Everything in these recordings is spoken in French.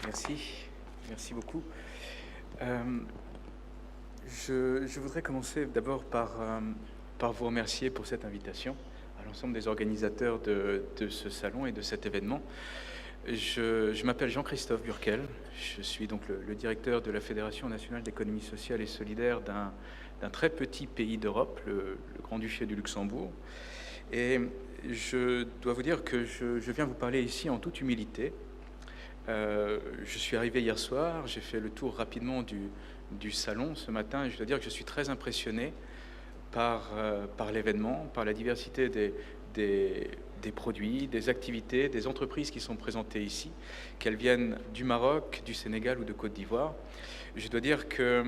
Merci beaucoup. Euh, je voudrais commencer d'abord par vous remercier pour cette invitation à l'ensemble des organisateurs de ce salon et de cet événement. Je m'appelle Jean-Christophe Burkel, je suis donc le directeur de la Fédération nationale d'économie sociale et solidaire d'un très petit pays d'Europe, le Grand-Duché du Luxembourg. Et je dois vous dire que je viens vous parler ici en toute humilité. Je suis arrivé hier soir, j'ai fait le tour rapidement du salon ce matin et je dois dire que je suis très impressionné par l'événement, par la diversité des produits, des activités, des entreprises qui sont présentées ici, qu'elles viennent du Maroc, du Sénégal ou de Côte d'Ivoire. Je dois dire que,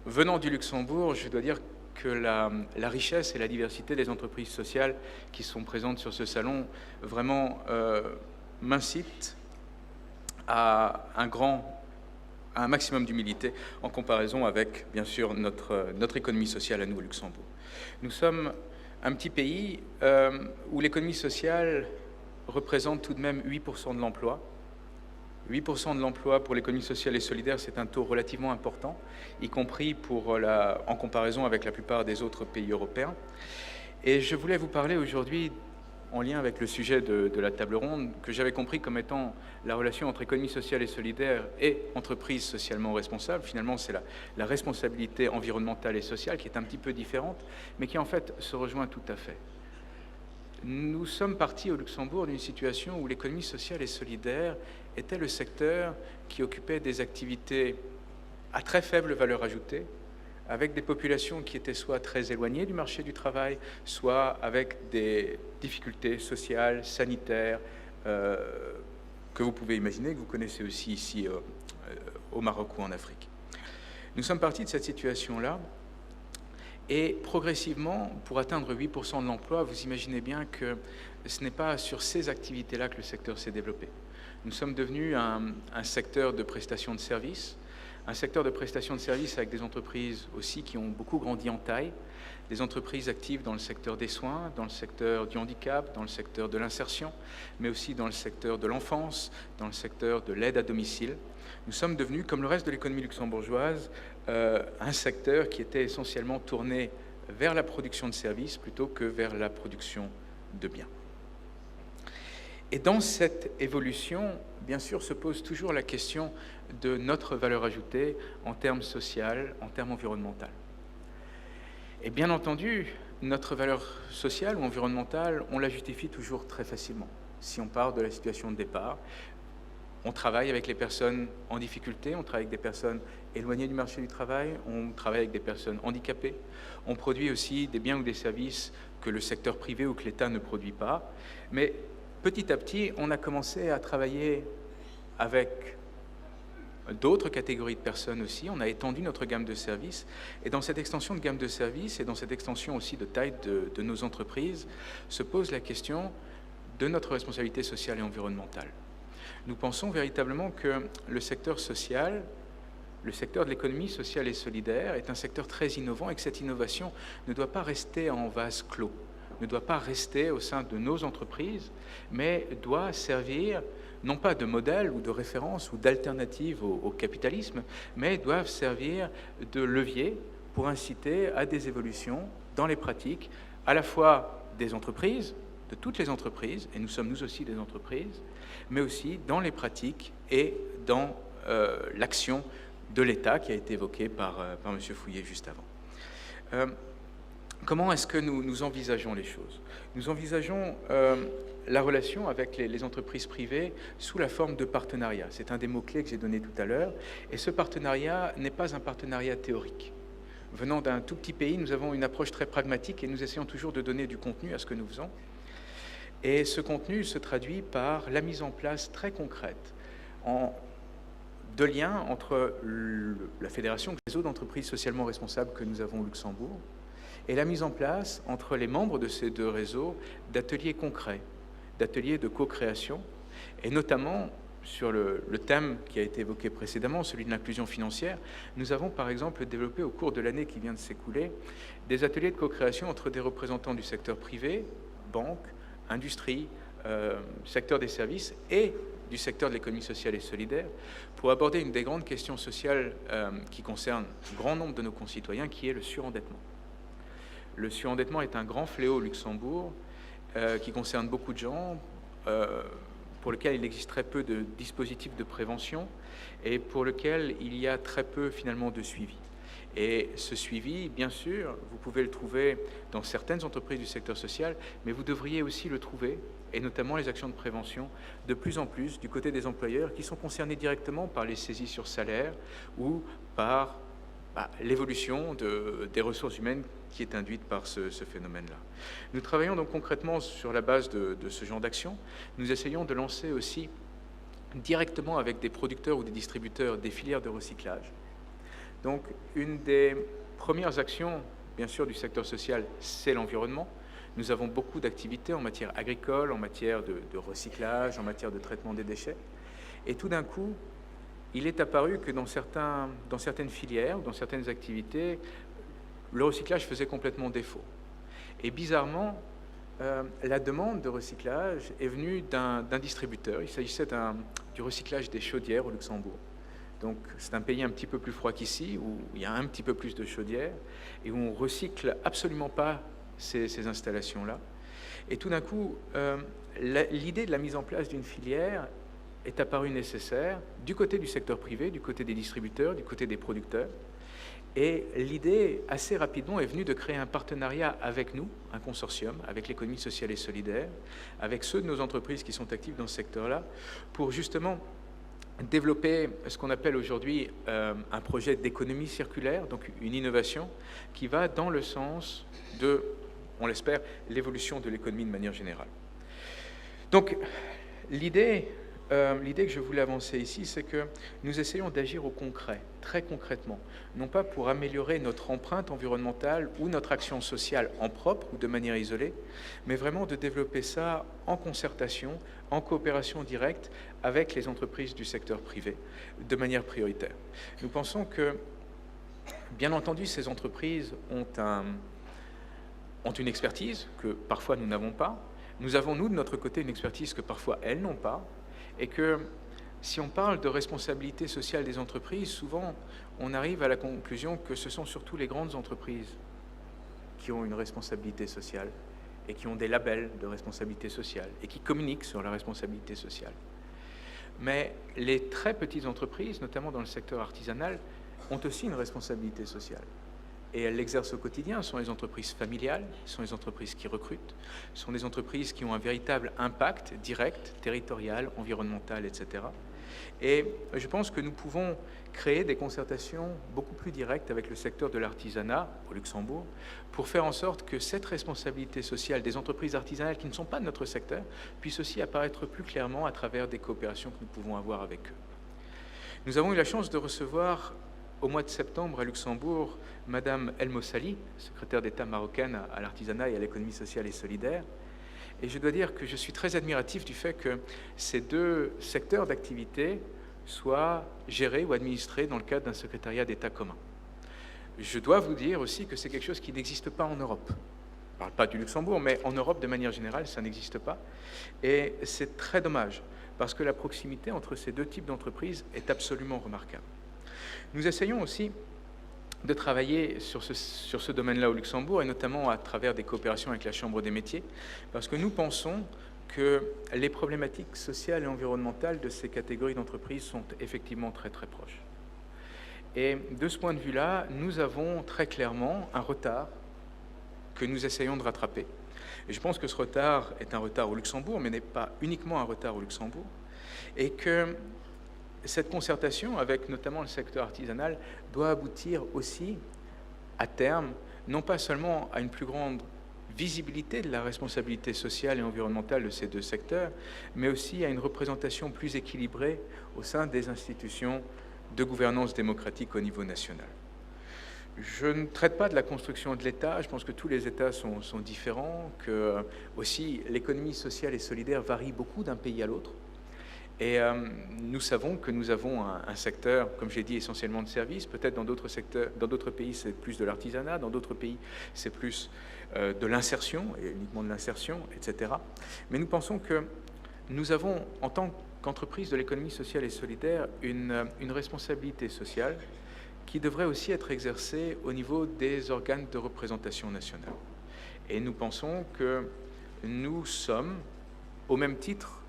venant du Luxembourg, je dois dire que la richesse et la diversité des entreprises sociales qui sont présentes sur ce salon vraiment m'incitent à un maximum d'humilité en comparaison avec, bien sûr, notre économie sociale à nous au Luxembourg. Nous sommes un petit pays où l'économie sociale représente tout de même 8% de l'emploi. 8% de l'emploi pour l'économie sociale et solidaire, c'est un taux relativement important, y compris en comparaison avec la plupart des autres pays européens. Et je voulais vous parler aujourd'hui, en lien avec le sujet de la table ronde, que j'avais compris comme étant la relation entre économie sociale et solidaire et entreprise socialement responsable. Finalement, c'est la responsabilité environnementale et sociale qui est un petit peu différente, mais qui en fait se rejoint tout à fait. Nous sommes partis au Luxembourg d'une situation où l'économie sociale et solidaire était le secteur qui occupait des activités à très faible valeur ajoutée, avec des populations qui étaient soit très éloignées du marché du travail, soit avec des difficultés sociales, sanitaires, que vous pouvez imaginer, que vous connaissez aussi ici au Maroc ou en Afrique. Nous sommes partis de cette situation-là, et progressivement, pour atteindre 8% de l'emploi, vous imaginez bien que ce n'est pas sur ces activités-là que le secteur s'est développé. Nous sommes devenus un secteur de prestation de services, un secteur de prestation de services avec des entreprises aussi qui ont beaucoup grandi en taille, des entreprises actives dans le secteur des soins, dans le secteur du handicap, dans le secteur de l'insertion, mais aussi dans le secteur de l'enfance, dans le secteur de l'aide à domicile. Nous sommes devenus, comme le reste de l'économie luxembourgeoise, un secteur qui était essentiellement tourné vers la production de services plutôt que vers la production de biens. Et dans cette évolution, bien sûr, se pose toujours la question de notre valeur ajoutée en termes social, en termes environnemental. Et bien entendu, notre valeur sociale ou environnementale, on la justifie toujours très facilement. Si on part de la situation de départ, on travaille avec les personnes en difficulté, on travaille avec des personnes éloignées du marché du travail, on travaille avec des personnes handicapées, on produit aussi des biens ou des services que le secteur privé ou que l'État ne produit pas. Mais petit à petit, on a commencé à travailler avec d'autres catégories de personnes aussi. On a étendu notre gamme de services. Et dans cette extension de gamme de services et dans cette extension aussi de taille de nos entreprises, se pose la question de notre responsabilité sociale et environnementale. Nous pensons véritablement que le secteur social, le secteur de l'économie sociale et solidaire est un secteur très innovant et que cette innovation ne doit pas rester en vase clos, ne doit pas rester au sein de nos entreprises, mais doit servir non pas de modèle ou de référence ou d'alternative au capitalisme, mais doivent servir de levier pour inciter à des évolutions dans les pratiques, à la fois des entreprises, de toutes les entreprises, et nous sommes nous aussi des entreprises, mais aussi dans les pratiques et dans l'action de l'État qui a été évoquée par M. Fouillet juste avant. Comment est-ce que nous envisageons les choses? Nous envisageons la relation avec les entreprises privées sous la forme de partenariat. C'est un des mots-clés que j'ai donné tout à l'heure. Et ce partenariat n'est pas un partenariat théorique. Venant d'un tout petit pays, nous avons une approche très pragmatique et nous essayons toujours de donner du contenu à ce que nous faisons. Et ce contenu se traduit par la mise en place très concrète de liens entre la Fédération, le réseau d'entreprises socialement responsables que nous avons au Luxembourg, et la mise en place, entre les membres de ces deux réseaux, d'ateliers concrets, d'ateliers de co-création, et notamment sur le thème qui a été évoqué précédemment, celui de l'inclusion financière. Nous avons par exemple développé au cours de l'année qui vient de s'écouler des ateliers de co-création entre des représentants du secteur privé, banques, industrie, secteur des services et du secteur de l'économie sociale et solidaire pour aborder une des grandes questions sociales qui concerne un grand nombre de nos concitoyens, qui est le surendettement. Le surendettement est un grand fléau au Luxembourg qui concerne beaucoup de gens, pour lequel il existe très peu de dispositifs de prévention et pour lequel il y a très peu finalement de suivi. Et ce suivi, bien sûr, vous pouvez le trouver dans certaines entreprises du secteur social, mais vous devriez aussi le trouver, et notamment les actions de prévention, de plus en plus du côté des employeurs qui sont concernés directement par les saisies sur salaire ou par l'évolution des ressources humaines qui est induite par ce phénomène-là. Nous travaillons donc concrètement sur la base de ce genre d'action. Nous essayons de lancer aussi directement avec des producteurs ou des distributeurs des filières de recyclage. Donc, une des premières actions, bien sûr, du secteur social, c'est l'environnement. Nous avons beaucoup d'activités en matière agricole, en matière de recyclage, en matière de traitement des déchets. Et tout d'un coup, il est apparu que dans certaines filières, dans certaines activités, le recyclage faisait complètement défaut. Et bizarrement, la demande de recyclage est venue d'un distributeur. Il s'agissait du recyclage des chaudières au Luxembourg. Donc, c'est un pays un petit peu plus froid qu'ici, où il y a un petit peu plus de chaudières, et où on ne recycle absolument pas ces installations-là. Et tout d'un coup, l'idée de la mise en place d'une filière est apparue nécessaire du côté du secteur privé, du côté des distributeurs, du côté des producteurs. Et l'idée, assez rapidement, est venue de créer un partenariat avec nous, un consortium, avec l'économie sociale et solidaire, avec ceux de nos entreprises qui sont actives dans ce secteur-là, pour justement développer ce qu'on appelle aujourd'hui un projet d'économie circulaire, donc une innovation qui va dans le sens de, on l'espère, l'évolution de l'économie de manière générale. Donc, l'idée que je voulais avancer ici, c'est que nous essayons d'agir au concret, très concrètement, non pas pour améliorer notre empreinte environnementale ou notre action sociale en propre ou de manière isolée, mais vraiment de développer ça en concertation, en coopération directe avec les entreprises du secteur privé, de manière prioritaire. Nous pensons que, bien entendu, ces entreprises ont une expertise que parfois nous n'avons pas. Nous avons, nous, de notre côté, une expertise que parfois elles n'ont pas. Et que si on parle de responsabilité sociale des entreprises, souvent on arrive à la conclusion que ce sont surtout les grandes entreprises qui ont une responsabilité sociale et qui ont des labels de responsabilité sociale et qui communiquent sur la responsabilité sociale. Mais les très petites entreprises, notamment dans le secteur artisanal, ont aussi une responsabilité sociale. Et elles l'exercent au quotidien. Ce sont les entreprises familiales, ce sont les entreprises qui recrutent, ce sont des entreprises qui ont un véritable impact direct, territorial, environnemental, etc. Et je pense que nous pouvons créer des concertations beaucoup plus directes avec le secteur de l'artisanat au Luxembourg pour faire en sorte que cette responsabilité sociale des entreprises artisanales qui ne sont pas de notre secteur puisse aussi apparaître plus clairement à travers des coopérations que nous pouvons avoir avec eux. Nous avons eu la chance de recevoir au mois de septembre à Luxembourg, Madame El Mossali, secrétaire d'État marocaine à l'artisanat et à l'économie sociale et solidaire. Et je dois dire que je suis très admiratif du fait que ces deux secteurs d'activité soient gérés ou administrés dans le cadre d'un secrétariat d'État commun. Je dois vous dire aussi que c'est quelque chose qui n'existe pas en Europe. Je ne parle pas du Luxembourg, mais en Europe, de manière générale, ça n'existe pas. Et c'est très dommage, parce que la proximité entre ces deux types d'entreprises est absolument remarquable. Nous essayons aussi de travailler sur ce domaine-là au Luxembourg, et notamment à travers des coopérations avec la Chambre des métiers, parce que nous pensons que les problématiques sociales et environnementales de ces catégories d'entreprises sont effectivement très très proches. Et de ce point de vue-là, nous avons très clairement un retard que nous essayons de rattraper. Et je pense que ce retard est un retard au Luxembourg, mais n'est pas uniquement un retard au Luxembourg, et que cette concertation avec notamment le secteur artisanal doit aboutir aussi à terme, non pas seulement à une plus grande visibilité de la responsabilité sociale et environnementale de ces deux secteurs, mais aussi à une représentation plus équilibrée au sein des institutions de gouvernance démocratique au niveau national. Je ne traite pas de la construction de l'État, je pense que tous les États sont différents, que aussi l'économie sociale et solidaire varie beaucoup d'un pays à l'autre. Et nous savons que nous avons un secteur, comme j'ai dit, essentiellement de services. Peut-être dans d'autres secteurs, dans d'autres pays, c'est plus de l'artisanat. Dans d'autres pays, c'est plus de l'insertion, et uniquement de l'insertion, etc. Mais nous pensons que nous avons, en tant qu'entreprise de l'économie sociale et solidaire une responsabilité sociale qui devrait aussi être exercée au niveau des organes de représentation nationale. Et nous pensons que nous sommes, au même titre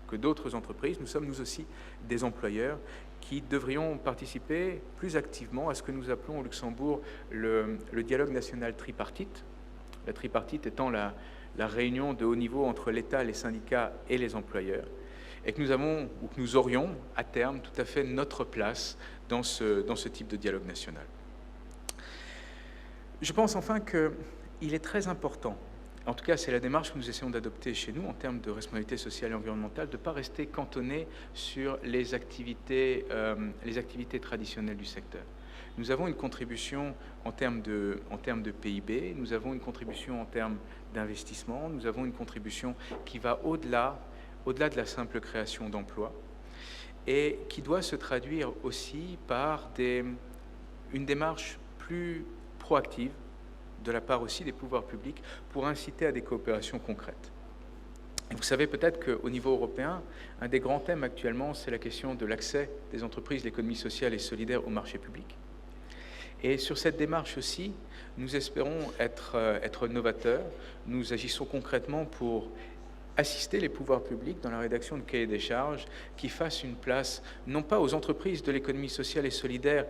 que d'autres entreprises, nous sommes nous aussi des employeurs qui devrions participer plus activement à ce que nous appelons au Luxembourg le dialogue national tripartite. La tripartite étant la réunion de haut niveau entre l'État, les syndicats et les employeurs, et que nous avons, ou que nous aurions à terme tout à fait notre place dans ce type de dialogue national. Je pense enfin qu'il est très important, en tout cas c'est la démarche que nous essayons d'adopter chez nous en termes de responsabilité sociale et environnementale, de ne pas rester cantonné sur les activités traditionnelles du secteur. Nous avons une contribution en termes de PIB, nous avons une contribution en termes d'investissement, nous avons une contribution qui va au-delà de la simple création d'emplois et qui doit se traduire aussi par une démarche plus proactive de la part aussi des pouvoirs publics pour inciter à des coopérations concrètes. Et vous savez peut-être qu'au niveau européen, un des grands thèmes actuellement, c'est la question de l'accès des entreprises de l'économie sociale et solidaire au marché public. Et sur cette démarche aussi, nous espérons être novateurs. Nous agissons concrètement pour assister les pouvoirs publics dans la rédaction de cahiers des charges qui fassent une place, non pas aux entreprises de l'économie sociale et solidaire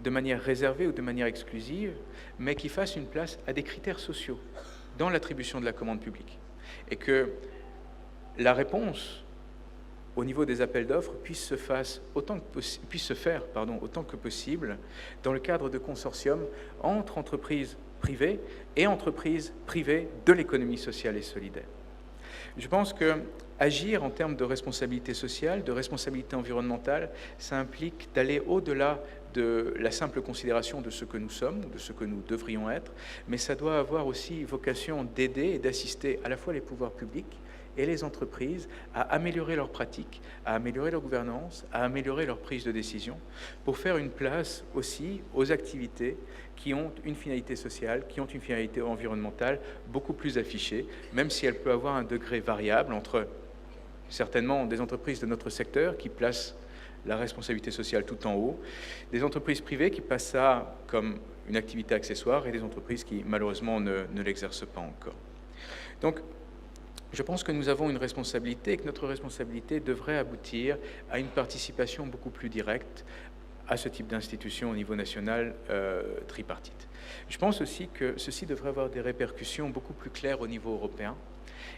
de manière réservée ou de manière exclusive, mais qui fassent une place à des critères sociaux dans l'attribution de la commande publique. Et que la réponse au niveau des appels d'offres puisse se faire autant que possible dans le cadre de consortiums entre entreprises privées et entreprises privées de l'économie sociale et solidaire. Je pense qu'agir en termes de responsabilité sociale, de responsabilité environnementale, ça implique d'aller au-delà de la simple considération de ce que nous sommes, de ce que nous devrions être, mais ça doit avoir aussi vocation d'aider et d'assister à la fois les pouvoirs publics et les entreprises à améliorer leurs pratiques, à améliorer leur gouvernance, à améliorer leur prise de décision, pour faire une place aussi aux activités qui ont une finalité sociale, qui ont une finalité environnementale beaucoup plus affichée, même si elle peut avoir un degré variable entre certainement des entreprises de notre secteur qui placent la responsabilité sociale tout en haut, des entreprises privées qui passent ça comme une activité accessoire et des entreprises qui malheureusement ne l'exercent pas encore. Donc, je pense que nous avons une responsabilité et que notre responsabilité devrait aboutir à une participation beaucoup plus directe à ce type d'institution au niveau national tripartite. Je pense aussi que ceci devrait avoir des répercussions beaucoup plus claires au niveau européen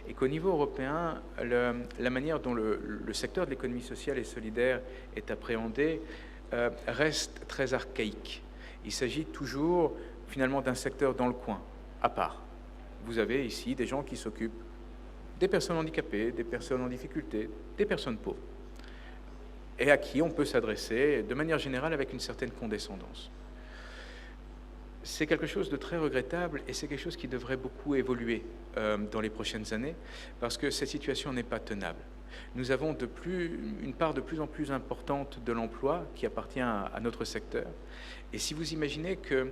et qu'au niveau européen, la manière dont le secteur de l'économie sociale et solidaire est appréhendé reste très archaïque. Il s'agit toujours finalement d'un secteur dans le coin, à part. Vous avez ici des gens qui s'occupent des personnes handicapées, des personnes en difficulté, des personnes pauvres, et à qui on peut s'adresser de manière générale avec une certaine condescendance. C'est quelque chose de très regrettable et c'est quelque chose qui devrait beaucoup évoluer dans les prochaines années parce que cette situation n'est pas tenable. Nous avons une part de plus en plus importante de l'emploi qui appartient à notre secteur. Et si vous imaginez que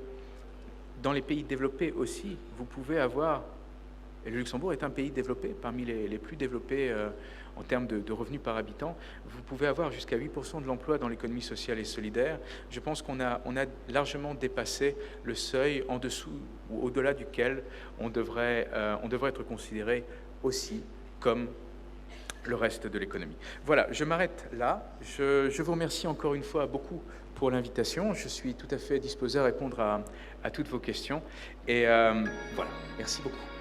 dans les pays développés aussi, vous pouvez avoir, et le Luxembourg est un pays développé, parmi les plus développés en termes de revenus par habitant, vous pouvez avoir jusqu'à 8% de l'emploi dans l'économie sociale et solidaire. Je pense qu'on a largement dépassé le seuil en dessous ou au-delà duquel on devrait être considéré aussi comme le reste de l'économie. Voilà, je m'arrête là. Je vous remercie encore une fois beaucoup pour l'invitation. Je suis tout à fait disposé à répondre à toutes vos questions. Et voilà, merci beaucoup.